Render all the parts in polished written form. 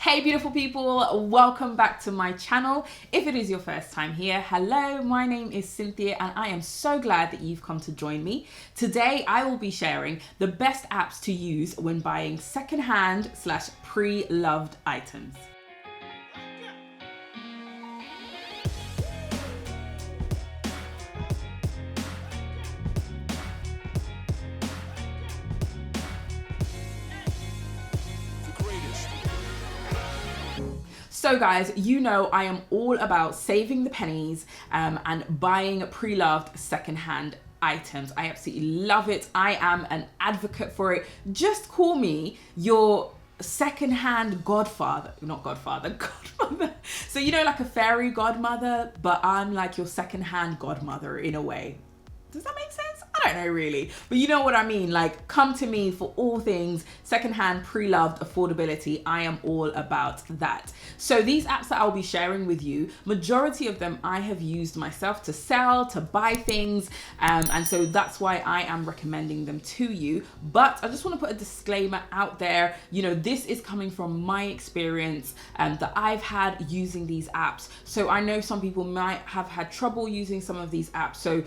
Hey beautiful people, welcome back to my channel. If it is your first time here, hello, my name is Cynthia and I am so glad that you've come to join me. Today I will be sharing the best apps to use when buying secondhand / pre-loved items. So guys, you know I am all about saving the pennies and buying pre-loved secondhand items. I absolutely love it. I am an advocate for it. Just call me your secondhand godfather. Not godfather, godmother. So you know, like a fairy godmother, but I'm like your secondhand godmother in a way. Does that make sense? I don't know really, but you know what I mean. Like, come to me for all things secondhand, pre-loved, affordability. I am all about that. So these apps that I'll be sharing with you, majority of them I have used myself to sell, to buy things. And so that's why I am recommending them to you. But I just want to put a disclaimer out there. You know, this is coming from my experience that I've had using these apps. So I know some people might have had trouble using some of these apps. So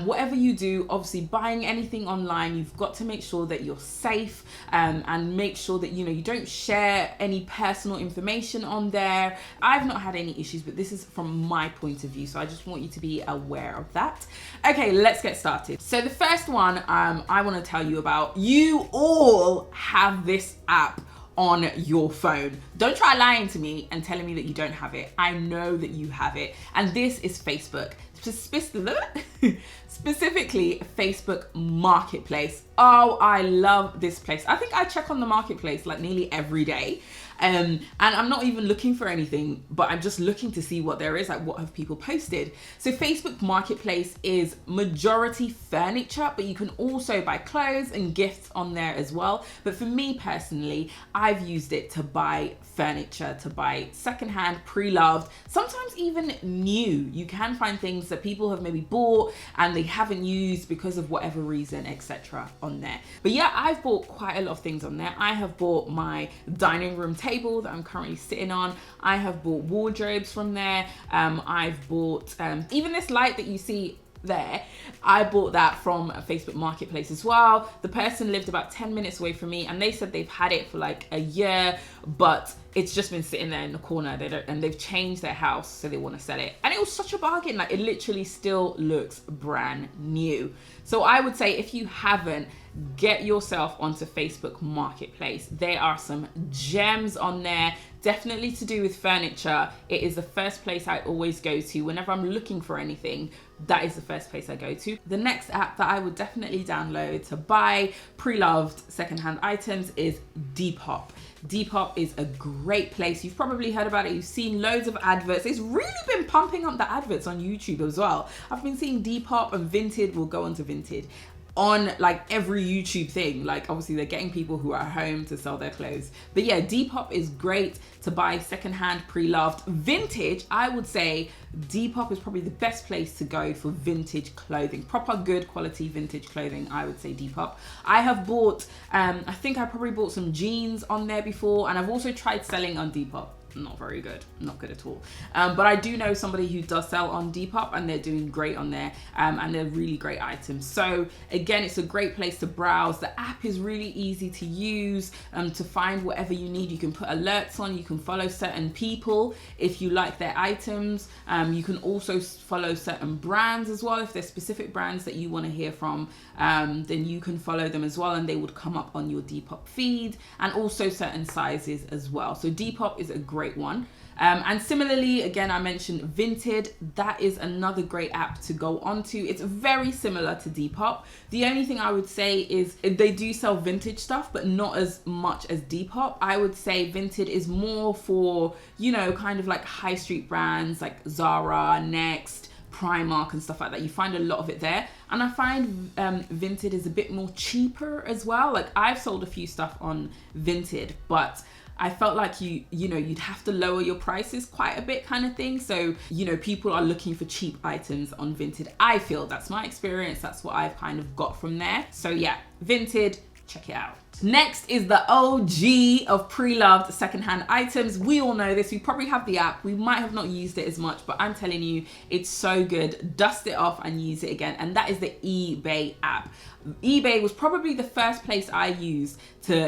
whatever you do, obviously buying anything online, you've got to make sure that you're safe and make sure that, you know, you don't share any personal information on there. I've not had any issues, but this is from my point of view. So I just want you to be aware of that. Okay, let's get started. So the first one I want to tell you about, you all have this app on your phone. Don't try lying to me and telling me that you don't have it. I know that you have it. And this is Facebook. Specifically Facebook Marketplace. Oh, I love this place. I think I check on the Marketplace like nearly every day. And I'm not even looking for anything, but I'm just looking to see what there is, like what have people posted. So Facebook Marketplace is majority furniture, but you can also buy clothes and gifts on there as well. But for me personally, I've used it to buy furniture, to buy secondhand, pre-loved, sometimes even new. You can find things that people have maybe bought and they haven't used because of whatever reason, etc. on there. But yeah, I've bought quite a lot of things on there. I have bought my dining room table that I'm currently sitting on. I have bought wardrobes from there. I've bought even this light that you see there. I bought that from a Facebook Marketplace as well. The person lived about 10 minutes away from me and they said they've had it for like a year, but it's just been sitting there in the corner. And they've changed their house, so they want to sell it. And it was such a bargain. Like, it literally still looks brand new. So I would say if you haven't, get yourself onto Facebook Marketplace. There are some gems on there, definitely to do with furniture. It is the first place I always go to whenever I'm looking for anything. That is the first place I go to. The next app that I would definitely download to buy pre-loved secondhand items is Depop. Depop is a great place. You've probably heard about it. You've seen loads of adverts. It's really been pumping up the adverts on YouTube as well. I've been seeing Depop and Vinted. We'll go on to Vinted on like every YouTube thing. Like, obviously they're getting people who are home to sell their clothes. But yeah, Depop is great to buy secondhand, pre-loved. Vintage, I would say Depop is probably the best place to go for vintage clothing. Proper good quality vintage clothing, I would say Depop. I have bought, I think I probably bought some jeans on there before, and I've also tried selling on Depop. Not very good, not good at all. But I do know somebody who does sell on Depop and they're doing great on there, and they're really great items. So again, it's a great place to browse. The app is really easy to use to find whatever you need. You can put alerts on, you can follow certain people if you like their items. You can also follow certain brands as well. If there's specific brands that you want to hear from, then you can follow them as well and they would come up on your Depop feed, and also certain sizes as well. So Depop is a great one. And similarly, again, I mentioned Vinted. That is another great app to go onto. It's very similar to Depop. The only thing I would say is they do sell vintage stuff, but not as much as Depop. I would say Vinted is more for, you know, kind of like high street brands like Zara, Next, Primark and stuff like that. You find a lot of it there. And I find Vinted is a bit more cheaper as well. Like, I've sold a few stuff on Vinted, but I felt like you'd have to lower your prices quite a bit kind of thing. So, people are looking for cheap items on Vinted. I feel that's my experience. That's what I've kind of got from there. So yeah, Vinted, check it out. Next is the OG of pre-loved secondhand items. We all know this. We probably have the app. We might have not used it as much, but I'm telling you, it's so good. Dust it off and use it again. And that is the eBay app. eBay was probably the first place I used to,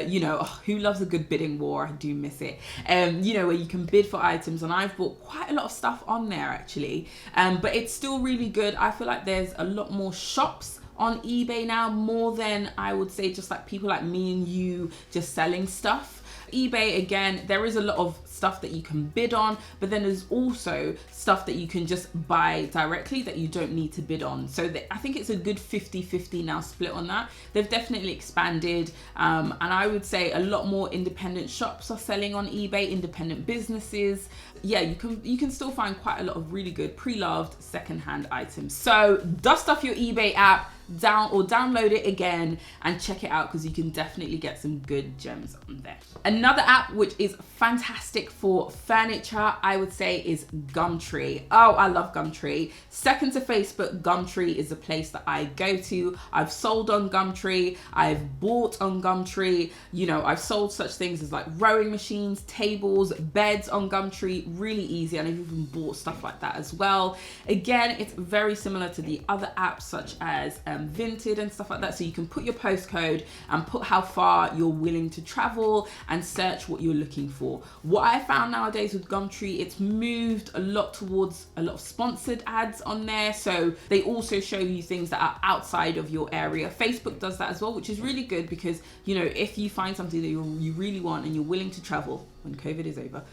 who loves a good bidding war? I do miss it. Where you can bid for items, and I've bought quite a lot of stuff on there actually. But it's still really good. I feel like there's a lot more shops on eBay now, more than I would say just like people like me and you just selling stuff. eBay, again, there is a lot of stuff that you can bid on, but then there's also stuff that you can just buy directly that you don't need to bid on. So I think it's a good 50-50 now split on that. They've definitely expanded, and I would say a lot more independent shops are selling on eBay, independent businesses. Yeah, you can still find quite a lot of really good pre-loved secondhand items. So dust off your eBay app, download it again and check it out, because you can definitely get some good gems on there. Another app which is fantastic for furniture, I would say, is Gumtree. Oh, I love Gumtree. Second to Facebook, Gumtree is a place that I go to. I've sold on Gumtree. I've bought on Gumtree. I've sold such things as like rowing machines, tables, beds on Gumtree. Really easy, and I've even bought stuff like that as well. Again, it's very similar to the other apps such as Vinted and stuff like that. So you can put your postcode and put how far you're willing to travel and search what you're looking for. What I found nowadays with Gumtree, it's moved a lot towards a lot of sponsored ads on there. So they also show you things that are outside of your area. Facebook does that as well, which is really good, because if you find something that you really want and you're willing to travel when COVID is over,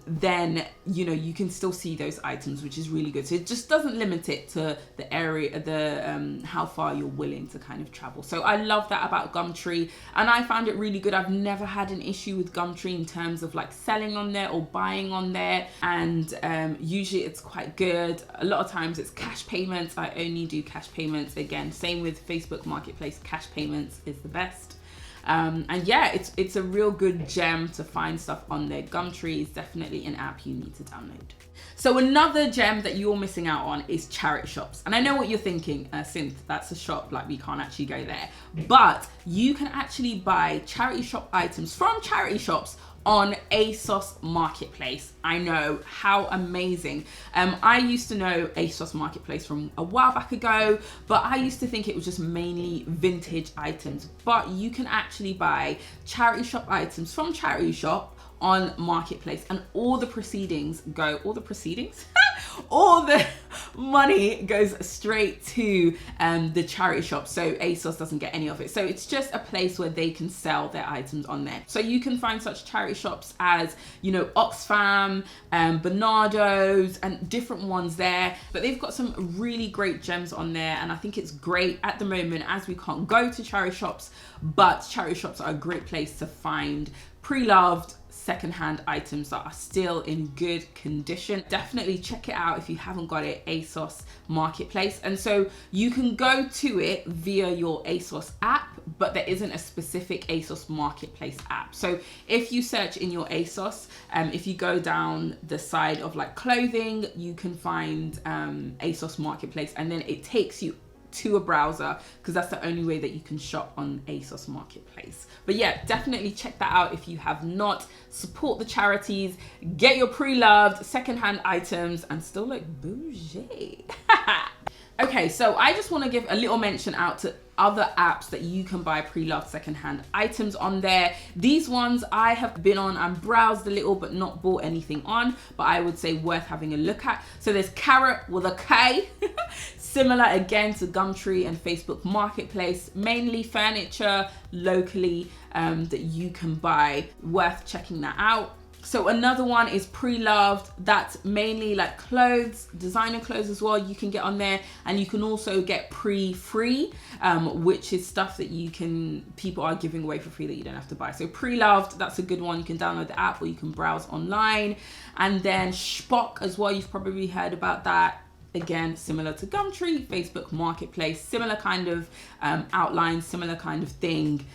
then you can still see those items, which is really good. So it just doesn't limit it to the area, how far you're willing to kind of travel. So I love that about Gumtree, and I found it really good. I've never had an issue with Gumtree in terms of like selling on there or buying on there, and usually it's quite good. A lot of times it's cash payments. I only do cash payments. Again, same with Facebook Marketplace, cash payments is the best. And yeah, it's a real good gem to find stuff on there. Gumtree is definitely an app you need to download. So another gem that you're missing out on is charity shops. And I know what you're thinking, Cynth, that's a shop, like we can't actually go there. But you can actually buy charity shop items from charity shops on Asos Marketplace. I know, how amazing. I used to know Asos Marketplace from a while back ago, but I used to think it was just mainly vintage items. But you can actually buy charity shop items from charity shop on Marketplace, and all the money goes straight to the charity shop, so Asos doesn't get any of it. So it's just a place where they can sell their items on there. So you can find such charity shops as Oxfam, Bernardo's, and different ones there, but they've got some really great gems on there. And I think it's great at the moment, as we can't go to charity shops, but charity shops are a great place to find pre-loved secondhand items that are still in good condition. Definitely check it out if you haven't got it, Asos Marketplace. And so you can go to it via your Asos app, but there isn't a specific Asos Marketplace app. So if you search in your Asos, if you go down the side of like clothing, you can find Asos Marketplace, and then it takes you to a browser, because that's the only way that you can shop on Asos Marketplace. But yeah, definitely check that out if you have not. Support the charities, get your pre-loved secondhand items, and still look bougie. Okay, so I just want to give a little mention out to other apps that you can buy pre-loved secondhand items on there. These ones I have been on and browsed a little, but not bought anything on, but I would say worth having a look at. So there's Carrot with a K, similar again to Gumtree and Facebook Marketplace, mainly furniture locally that you can buy, worth checking that out. So another one is pre-loved, that's mainly like clothes, designer clothes as well, you can get on there. And you can also get pre-free, which is stuff that people are giving away for free that you don't have to buy. So pre-loved, that's a good one. You can download the app or you can browse online. And then Shpock as well, you've probably heard about that. Again, similar to Gumtree, Facebook Marketplace, similar kind of outline, similar kind of thing.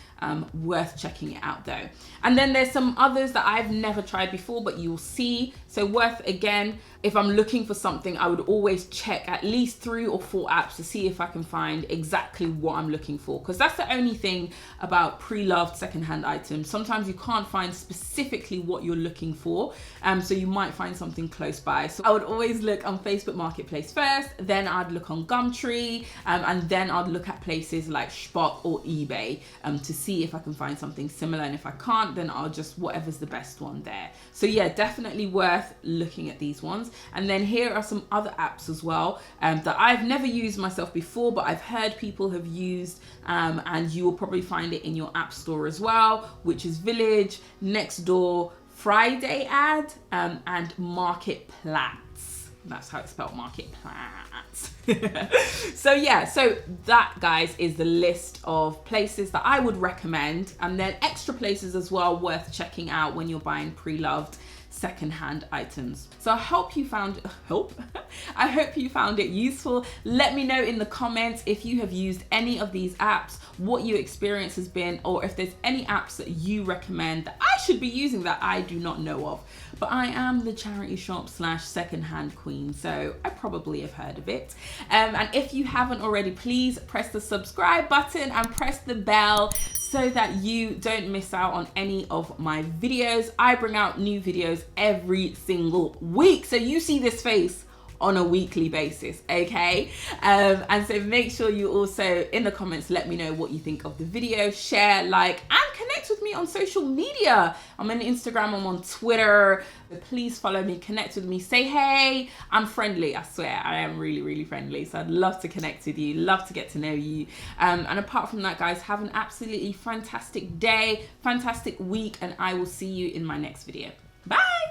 Worth checking it out though. And then there's some others that I've never tried before, but you'll see. So worth, again, if I'm looking for something, I would always check at least 3 or 4 apps to see if I can find exactly what I'm looking for. Because that's the only thing about pre-loved secondhand items. Sometimes you can't find specifically what you're looking for. So you might find something close by. So I would always look on Facebook Marketplace first, then I'd look on Gumtree, and then I'd look at places like Shop or eBay to see if I can find something similar. And if I can't, then I'll just whatever's the best one there. So yeah, definitely worth looking at these ones. And then here are some other apps as well that I've never used myself before, but I've heard people have used, and you will probably find it in your app store as well, which is Village, Nextdoor, Friday Ad, and Marketplace. That's how it's spelled, Marketplace. So yeah, so that, guys, is the list of places that I would recommend, and then extra places as well worth checking out when you're buying pre-loved secondhand items. So I hope you found I hope you found it useful. Let me know in the comments if you have used any of these apps, what your experience has been, or if there's any apps that you recommend that I should be using that I do not know of. But I am the charity shop / secondhand queen, so I probably have heard of it. And if you haven't already, please press the subscribe button and press the bell so that you don't miss out on any of my videos. I bring out new videos every single week, so you see this face on a weekly basis, okay? And so make sure you also in the comments let me know what you think of the video, share, like, and connect with me on social media. I'm on Instagram, I'm on Twitter. So please follow me, connect with me, say hey. I'm friendly, I swear, I am really, really friendly. So I'd love to connect with you, love to get to know you. And apart from that, guys, have an absolutely fantastic day, fantastic week, and I will see you in my next video. Bye.